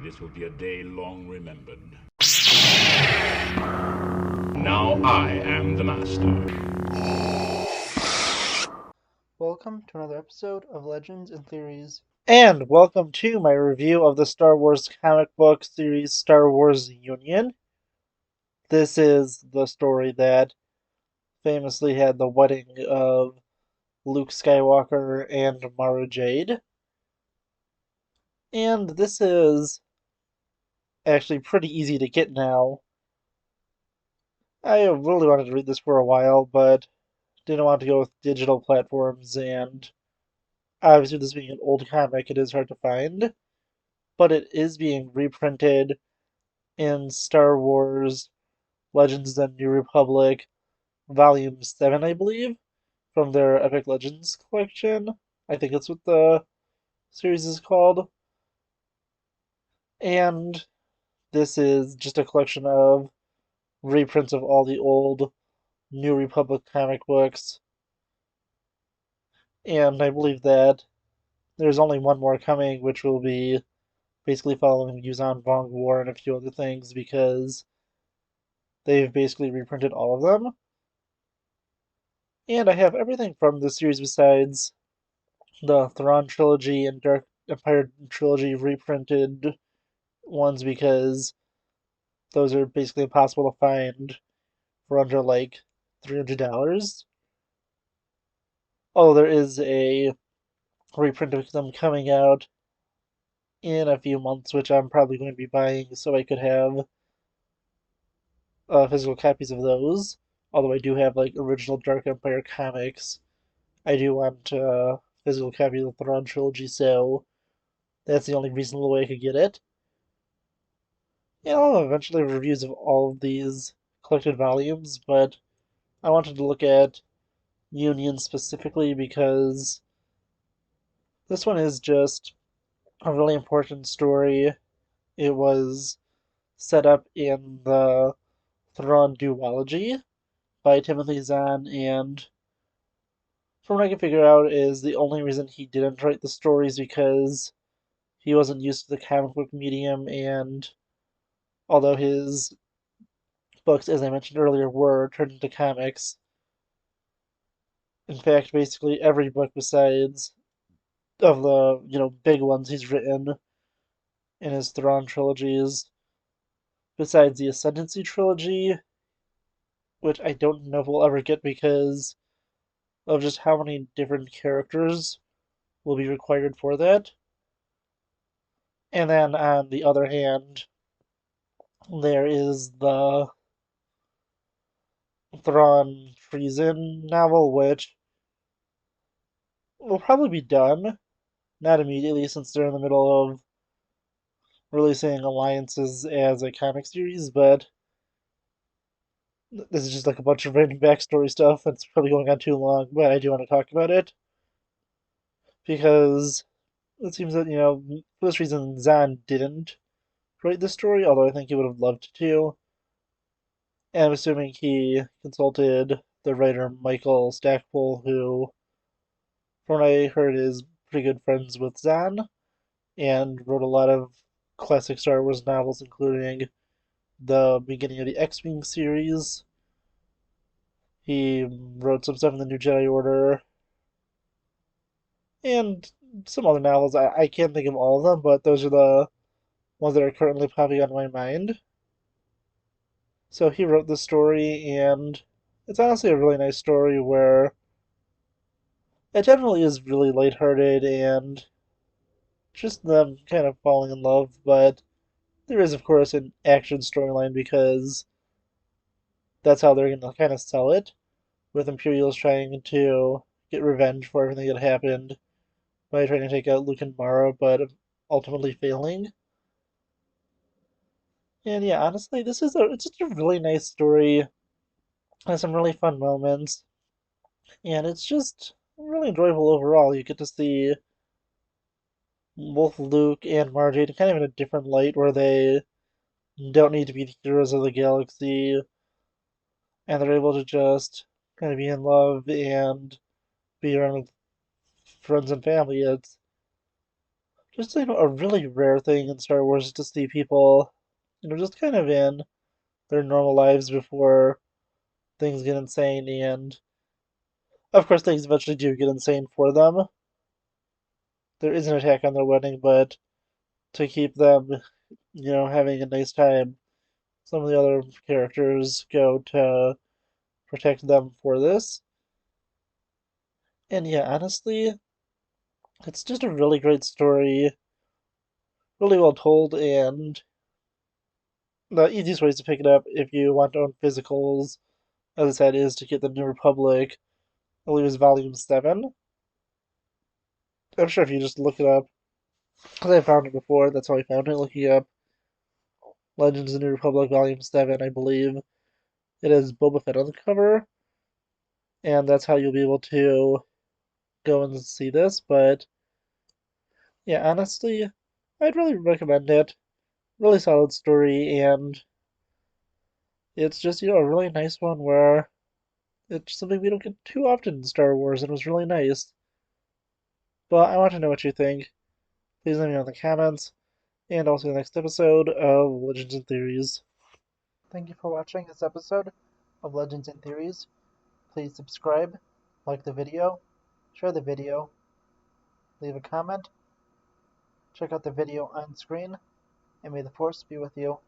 This will be a day long remembered. Now I am the master. Welcome to another episode of Legends and Theories. And welcome to my review of the Star Wars comic book series Star Wars Union. This is the story that famously had the wedding of Luke Skywalker and Mara Jade. And this is actually pretty easy to get now. I really wanted to read this for a while, but didn't want to go with digital platforms, and obviously this being an old comic, it is hard to find. But it is being reprinted in Star Wars Legends of the New Republic, Volume 7, I believe, from their Epic Legends collection. I think that's what the series is called. And this is just a collection of reprints of all the old New Republic comic books. And I believe that there's only one more coming, which will be basically following Yuuzhan Vong War and a few other things because they've basically reprinted all of them. And I have everything from the series besides the Thrawn trilogy and Dark Empire trilogy reprinted ones because those are basically impossible to find for under like $300. Oh, there is a reprint of them coming out in a few months, which I'm probably going to be buying so I could have physical copies of those. Although I do have like original Dark Empire comics, I do want a physical copy of the Thrawn trilogy, so that's the only reasonable way I could get it. Yeah, I'll have eventually reviews of all of these collected volumes, but I wanted to look at Union specifically because this one is just a really important story. It was set up in the Thrawn duology by Timothy Zahn, and from what I can figure out is the only reason he didn't write the stories because he wasn't used to the comic book medium, and although his books, as I mentioned earlier, were turned into comics, in fact, basically every book besides of the big ones he's written in his Thrawn trilogies, besides the Ascendancy trilogy, which I don't know if we'll ever get because of just how many different characters will be required for that. And then on the other hand, there is the Thrawn Treason novel, which will probably be done, not immediately since they're in the middle of releasing Alliances as a comic series, but this is just like a bunch of random backstory stuff. It's probably going on too long, but I do want to talk about it because it seems that, for this reason, Zahn didn't write the story, although I think he would have loved to. And I'm assuming he consulted the writer Michael Stackpole, who, from what I heard, is pretty good friends with Zahn and wrote a lot of classic Star Wars novels, including the beginning of the X-Wing series. He wrote some stuff in the New Jedi Order and some other novels. I can't think of all of them, but those are the ones that are currently popping on my mind. So he wrote the story, and it's honestly a really nice story where it generally is really lighthearted and just them kind of falling in love, but there is, of course, an action storyline because that's how they're going to kind of sell it, with Imperials trying to get revenge for everything that happened by trying to take out Luke and Mara, but ultimately failing. And yeah, honestly, it's just a really nice story. Has some really fun moments, and it's just really enjoyable overall. You get to see both Luke and Mara Jade kind of in a different light, where they don't need to be the heroes of the galaxy, and they're able to just kind of be in love and be around with friends and family. It's just a really rare thing in Star Wars to see people, just kind of in their normal lives before things get insane, and of course things eventually do get insane for them. There is an attack on their wedding, but to keep them, having a nice time, some of the other characters go to protect them for this. And yeah, honestly, it's just a really great story, really well told, and the easiest ways to pick it up if you want to own physicals, as I said, is to get the New Republic. I believe it's Volume 7. I'm sure if you just look it up, because I found it before, that's how I found it, looking up Legends of the New Republic Volume 7, I believe. It is Boba Fett on the cover, and that's how you'll be able to go and see this. But yeah, honestly, I'd really recommend it. Really solid story, and it's just, a really nice one where it's something we don't get too often in Star Wars, and it was really nice. But I want to know what you think. Please let me know in the comments, and also in the next episode of Legends and Theories. Thank you for watching this episode of Legends and Theories. Please subscribe, like the video, share the video, leave a comment, check out the video on screen, and may the Force be with you.